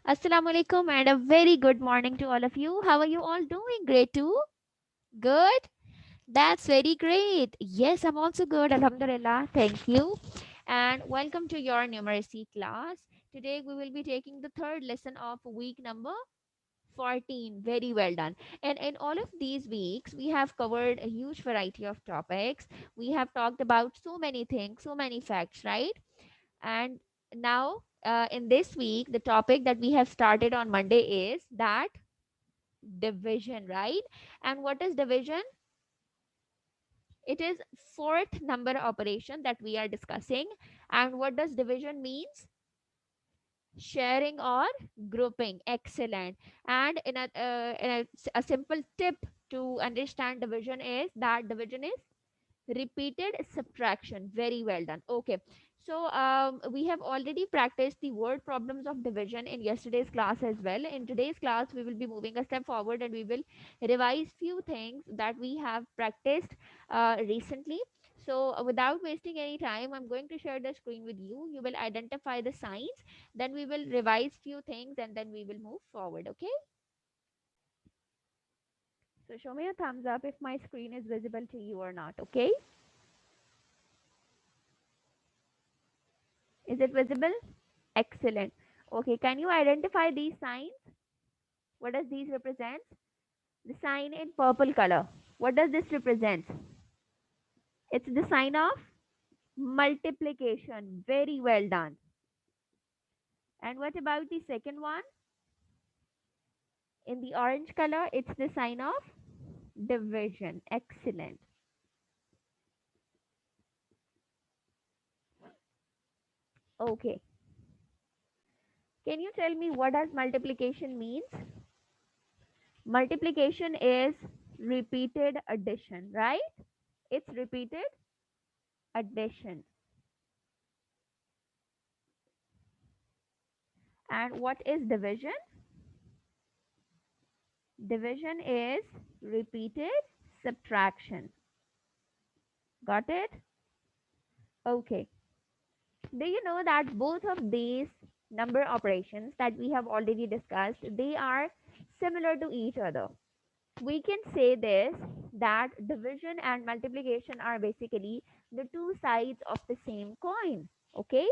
Assalamu alaikum and a very good morning to all of you. How are you all doing? Great too? Good? That's very great. Yes, I'm also good. Alhamdulillah. Thank you. And welcome to your numeracy class. Today we will be taking the third lesson of week number 14. Very well done. And in all of these weeks, we have covered a huge variety of topics. We have talked about so many things, so many facts, right? And now, in this week, the topic that we have started on Monday is that division, right? And what is division? It is fourth number operation that we are discussing. And what does division means? Sharing or grouping. Excellent. And a simple tip to understand division is that division is repeated subtraction. Very well done. Okay, so we have already practiced the word problems of division in yesterday's class as well. In today's class we will be moving a step forward and we will revise few things that we have practiced recently. So without wasting any time, I'm going to share the screen with you. You will identify the signs, then we will revise few things and then we will move forward. Okay, so show me a thumbs up if my screen is visible to you or not. Okay, is it visible? Excellent. Okay, can you identify these signs? What does these represent? The sign in purple color. What does this represent? It's the sign of multiplication. Very well done. And what about the second one? In the orange color, it's the sign of division. Excellent. Okay. Can you tell me what does multiplication means? Multiplication is repeated addition, right? It's repeated addition. And what is division? Division is repeated subtraction. Got it? Okay. Do you know that both of these number operations that we have already discussed, they are similar to each other? We can say this, that division and multiplication are basically the two sides of the same coin. Okay,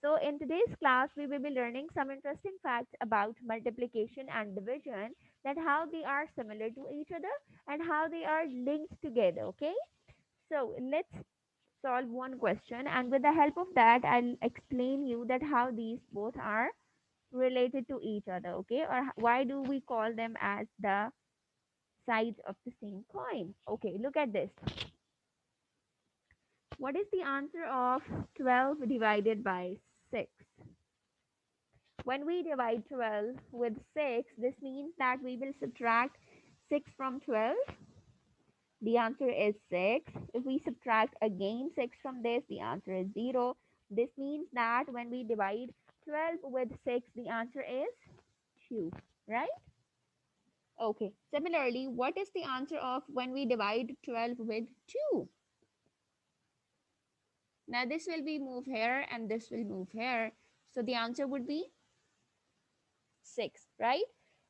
so in today's class we will be learning some interesting facts about multiplication and division, that how they are similar to each other and how they are linked together. Okay, so let's solve one question, and with the help of that I'll explain you that how these both are related to each other. Okay, or why do we call them as the sides of the same coin. Okay, look at this. What is the answer of 12 divided by 6? When we divide 12 with 6, this means that we will subtract 6 from 12. The answer is 6. If we subtract again 6 from this, the answer is 0. This means that when we divide 12 with 6, the answer is 2, right? Okay. Similarly, what is the answer of when we divide 12 with 2? Now this will be move here and this will move here. So the answer would be 6, right?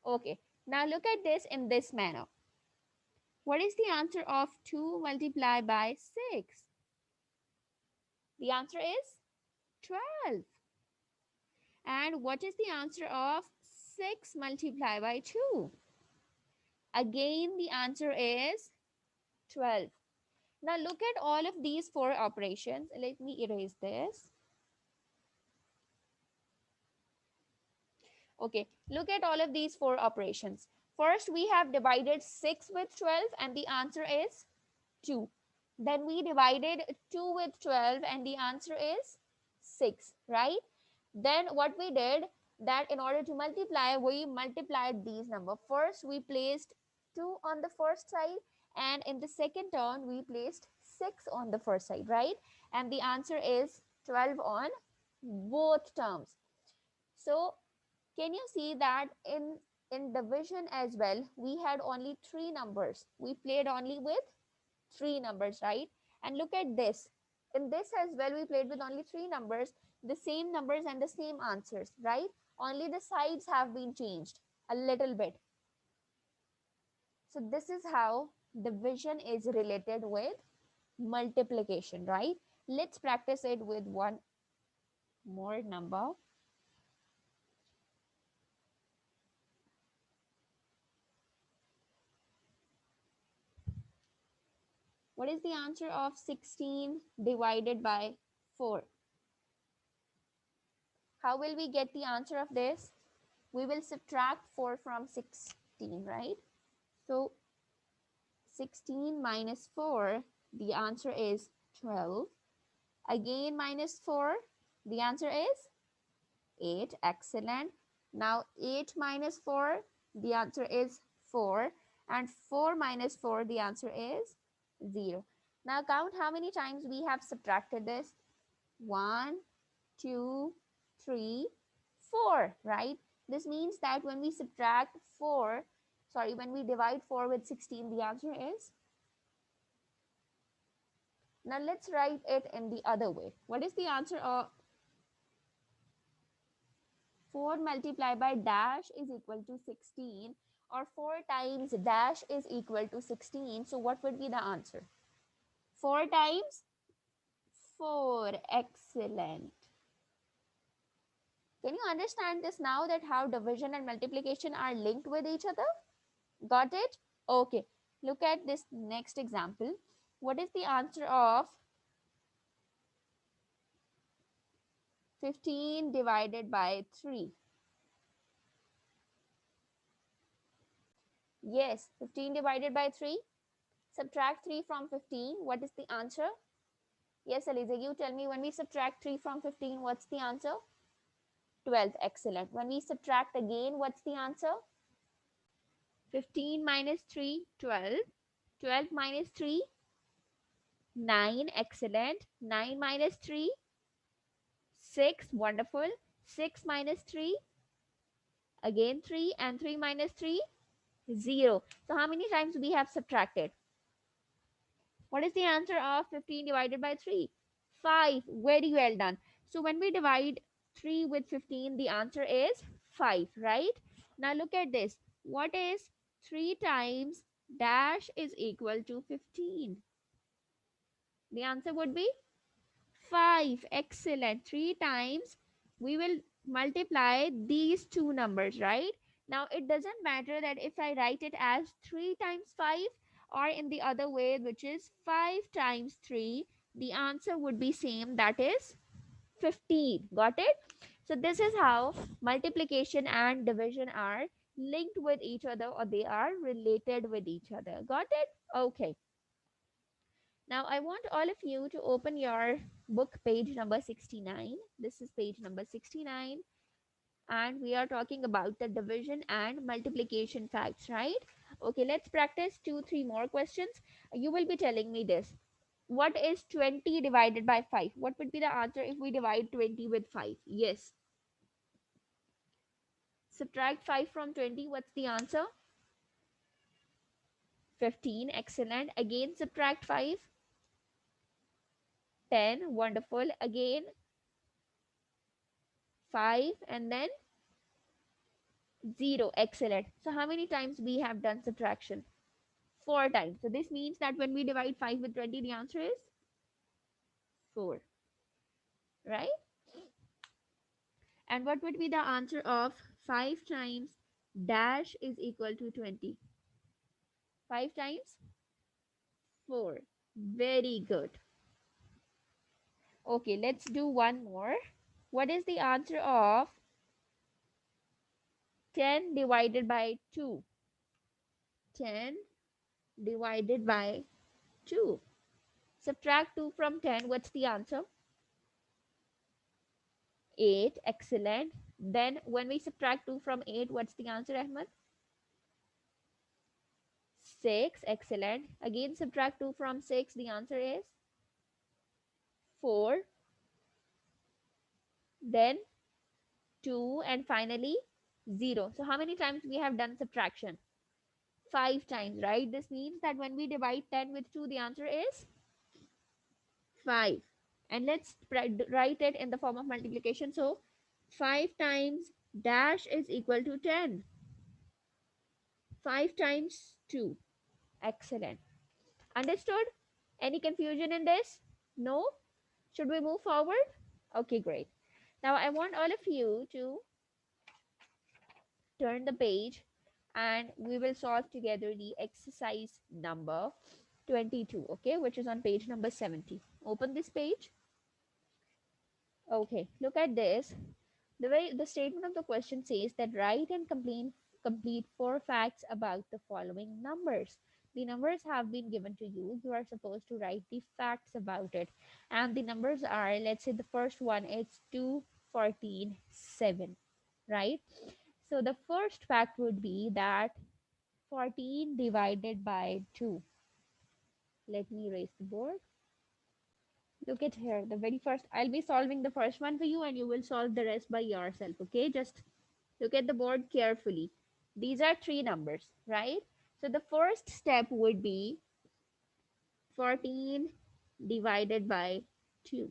Okay. Now look at this in this manner. What is the answer of 2 multiplied by 6? The answer is 12. And what is the answer of 6 multiplied by 2? Again, the answer is 12. Now look at all of these four operations. Let me erase this. Okay, look at all of these four operations. First, we have divided 6 with 12 and the answer is 2. Then we divided 2 with 12 and the answer is 6, right? Then what we did, that in order to multiply, we multiplied these numbers. First, we placed 2 on the first side, and in the second turn, we placed 6 on the first side, right? And the answer is 12 on both terms. So can you see that in division as well, we had only three numbers. We played only with three numbers, right? And look at this. In this as well, we played with only three numbers, the same numbers and the same answers, right? Only the sides have been changed a little bit. So this is how division is related with multiplication, right? Let's practice it with one more number. What is the answer of 16 divided by 4? How will we get the answer of this? We will subtract 4 from 16, right? So 16 minus 4, the answer is 12. Again minus 4, the answer is 8. Excellent. Now 8 minus 4, the answer is 4. And 4 minus 4, the answer is 0. Now count how many times we have subtracted this. 1, 2, 3, 4, right? This means that when we subtract 4, sorry, when we divide 4 with 16, the answer is. Now let's write it in the other way. What is the answer of 4 multiplied by dash is equal to 16, or 4 times dash is equal to 16? So what would be the answer? 4 times 4. Excellent. Can you understand this now, that how division and multiplication are linked with each other? Got it? Okay. Look at this next example. What is the answer of 15 divided by 3? Yes, 15 divided by 3. Subtract 3 from 15. What is the answer? Yes, Eliza, you tell me, when we subtract 3 from 15, what's the answer? 12. Excellent. When we subtract again, what's the answer? 15 minus 3, 12. 12 minus 3, 9. Excellent. 9 minus 3, 6. Wonderful. 6 minus 3, again 3. And 3 minus 3, 0. So how many times we have subtracted? What is the answer of 15 divided by 3? 5. Very well done. So when we divide 3 with 15, the answer is 5, right? Now look at this. What is 3 times dash is equal to 15? The answer would be 5. Excellent. 3 times, we will multiply these two numbers, right? Now it doesn't matter that if I write it as 3 times 5 or in the other way, which is 5 times 3, the answer would be same, that is 15. Got it? So this is how multiplication and division are linked with each other, or they are related with each other. Got it? Okay. Now I want all of you to open your book page number 69. This is page number 69, and we are talking about the division and multiplication facts, right? Okay, let's practice 2 3 more questions. You will be telling me this. What is 20 divided by 5? What would be the answer if we divide 20 with 5? Yes. Subtract 5 from 20. What's the answer? 15. Excellent. Again, subtract 5. 10. Wonderful. Again, 5. And then 0. Excellent. So how many times we have done subtraction? 4 times. So this means that when we divide 5 with 20, the answer is 4. Right? And what would be the answer of 5 times dash is equal to 20? 5 times 4. Very good. Okay, let's do one more. What is the answer of 10 divided by 2? 10 divided by 2. Subtract 2 from 10. What's the answer? 8. Excellent. Then when we subtract 2 from 8, what's the answer, Ahmed? 6. Excellent. Again, subtract 2 from 6. The answer is 4. Then 2. And finally 0. So how many times we have done subtraction? 5 times, right? This means that when we divide 10 with 2, the answer is 5. And let's write it in the form of multiplication. So 5 times Dash is equal to 10. 5 times 2. Excellent. Understood? Any confusion in this? No? Should we move forward? Okay, great. Now I want all of you to turn the page and we will solve together the exercise number 22, okay, which is on page number 70. Open this page. Okay, look at this. The statement of the question says that write and complete four facts about the following numbers. The numbers have been given to you. You are supposed to write the facts about it. And the numbers are, let's say the first one is 2, 14, 7, right? So the first fact would be that 14 divided by 2. Let me erase the board. Look at here. The very first, I'll be solving the first one for you and you will solve the rest by yourself. Okay. Just look at the board carefully. These are three numbers, right? So the first step would be 14 divided by 2.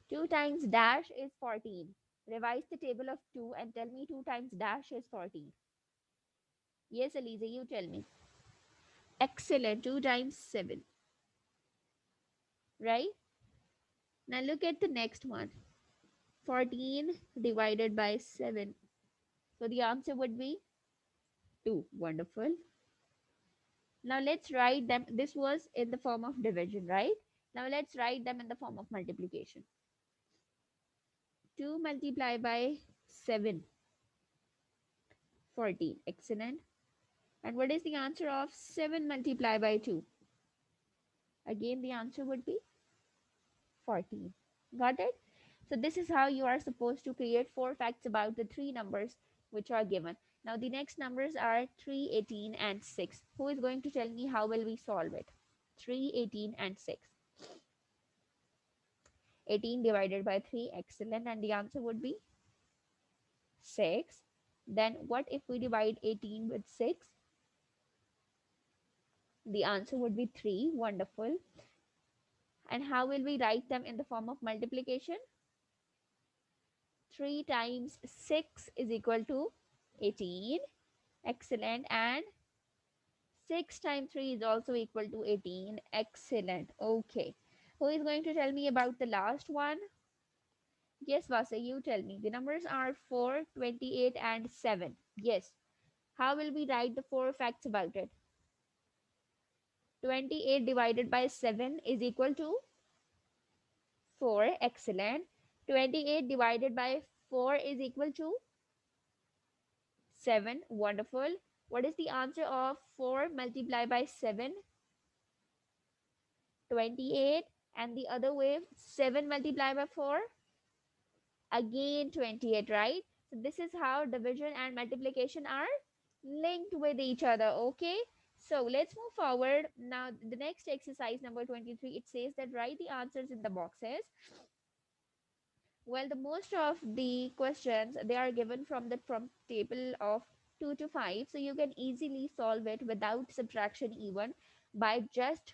2 times dash is 14. Revise the table of 2 and tell me 2 times dash is 14. Yes, Eliza, you tell me. Excellent. 2 times 7, right? Now look at the next one. 14 divided by 7. So the answer would be 2. Wonderful. Now let's write them. This was in the form of division, right? Now let's write them in the form of multiplication. 2 multiplied by 7. 14. Excellent. And what is the answer of 7 multiplied by 2? Again, the answer would be 14. Got it? So this is how you are supposed to create four facts about the three numbers which are given. Now the next numbers are 3, 18 and 6. Who is going to tell me how will we solve it? 3, 18 and 6. 18 divided by 3. Excellent. And the answer would be 6. Then what if we divide 18 with 6? The answer would be 3. Wonderful. And how will we write them in the form of multiplication? 3 times 6 is equal to 18. Excellent. And 6 times 3 is also equal to 18. Excellent. Okay. Who is going to tell me about the last one? Yes, Vasa, you tell me. The numbers are 4, 28, and 7. Yes. How will we write the four facts about it? 28 divided by 7 is equal to 4. Excellent. 28 divided by 4 is equal to 7. Wonderful. What is the answer of 4 multiplied by 7? 28. And the other way, 7 multiplied by 4? Again 28, right? So this is how division and multiplication are linked with each other. Okay, so let's move forward. Now the next exercise number 23, it says that write the answers in the boxes. Well, the most of the questions, they are given from the table of 2 to 5, so you can easily solve it without subtraction even by just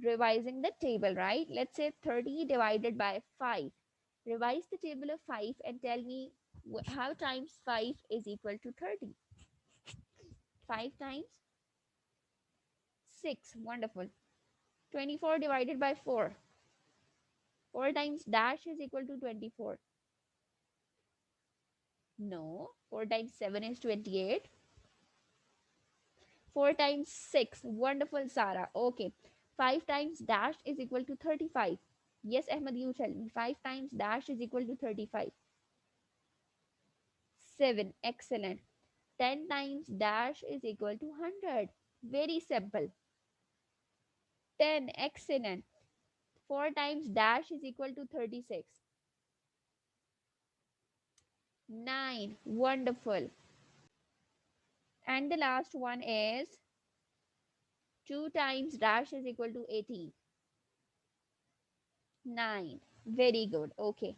revising the table, right? Let's say 30 divided by 5. Revise the table of 5 and tell me how times 5 is equal to 30. 5 times 6. Wonderful. 24 divided by 4. 4 times dash is equal to 24. No. 4 times 7 is 28. 4 times 6. Wonderful, Sarah. Okay. 5 times dash is equal to 35. Yes, Ahmed, you tell me. 5 times dash is equal to 35. 7. Excellent. 10 times dash is equal to 100. Very simple. 10. Excellent. 4 times dash is equal to 36. 9. Wonderful. And the last one is 2 times dash is equal to 18. 9. Very good. Okay.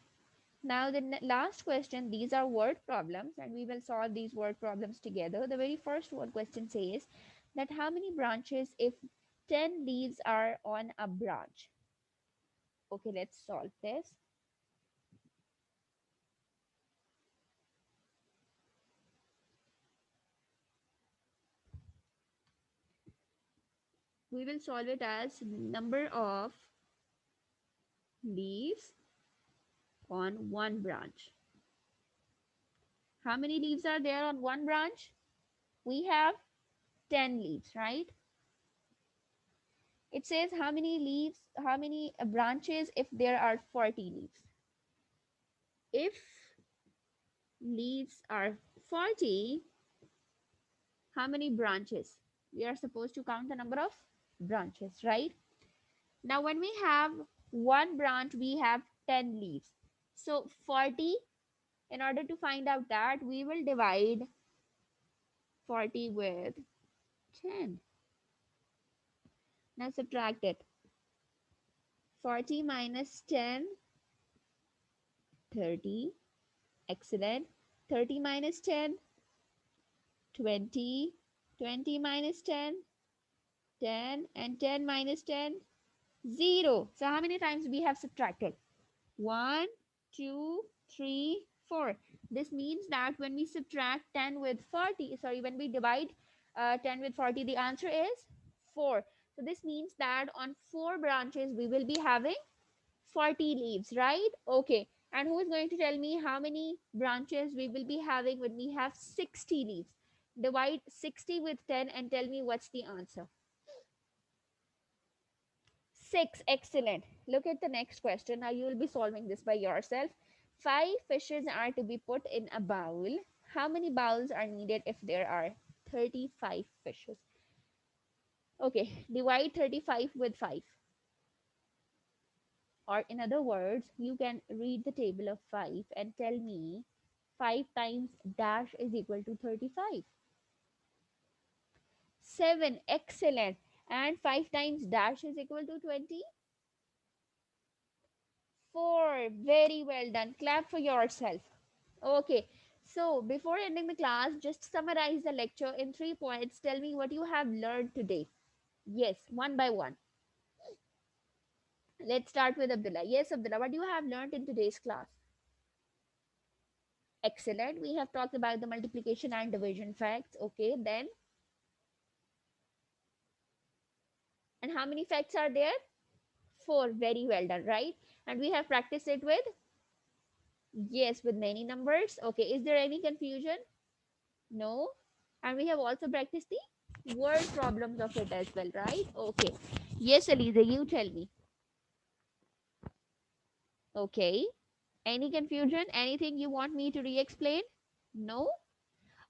Now the last question, these are word problems and we will solve these word problems together. The very first one question says that how many branches if 10 leaves are on a branch? Okay, let's solve this. We will solve it as number of leaves on one branch. How many leaves are there on one branch? We have 10 leaves, right? It says how many leaves, how many branches if there are 40 leaves. If leaves are 40, how many branches? We are supposed to count the number of branches, right? Now, when we have one branch, we have 10 leaves. So, 40, in order to find out that, we will divide 40 with 10. Now, subtract it. 40 minus 10, 30. Excellent. 30 minus 10, 20. 20 minus 10, 10. And 10 minus 10, 0. So, how many times we have subtracted? 1, 2, 3, 4. This means that when we subtract 10 with 40, sorry, when we divide 10 with 40, the answer is 4. So this means that on 4 branches, we will be having 40 leaves, right? Okay. And who is going to tell me how many branches we will be having when we have 60 leaves? Divide 60 with 10 and tell me what's the answer. 6. Excellent. Look at the next question. Now you will be solving this by yourself. 5 fishes are to be put in a bowl. How many bowls are needed if there are 35 fishes? Okay, divide 35 with 5. Or in other words, you can read the table of 5 and tell me 5 times dash is equal to 35. 7. Excellent. And 5 times dash is equal to 20. 4. Very well done. Clap for yourself. Okay. So before ending the class, just summarize the lecture in 3 points. Tell me what you have learned today. Yes, one by one. Let's start with Abdullah. Yes, Abdullah, what you have learned in today's class? Excellent. We have talked about the multiplication and division facts. Okay, then. And how many facts are there? 4. Very well done, right? And we have practiced it with? Yes, with many numbers. Okay, is there any confusion? No. And we have also practiced the word problems of it as well, right? Okay. Yes, Aliza, you tell me. Okay. Any confusion? Anything you want me to re-explain? No?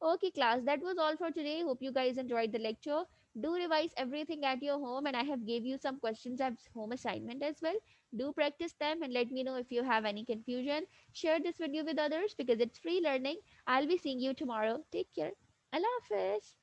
Okay, class. That was all for today. Hope you guys enjoyed the lecture. Do revise everything at your home, and I have gave you some questions as home assignment as well. Do practice them and let me know if you have any confusion. Share this video with others because it's free learning. I'll be seeing you tomorrow. Take care. Allah Hafiz.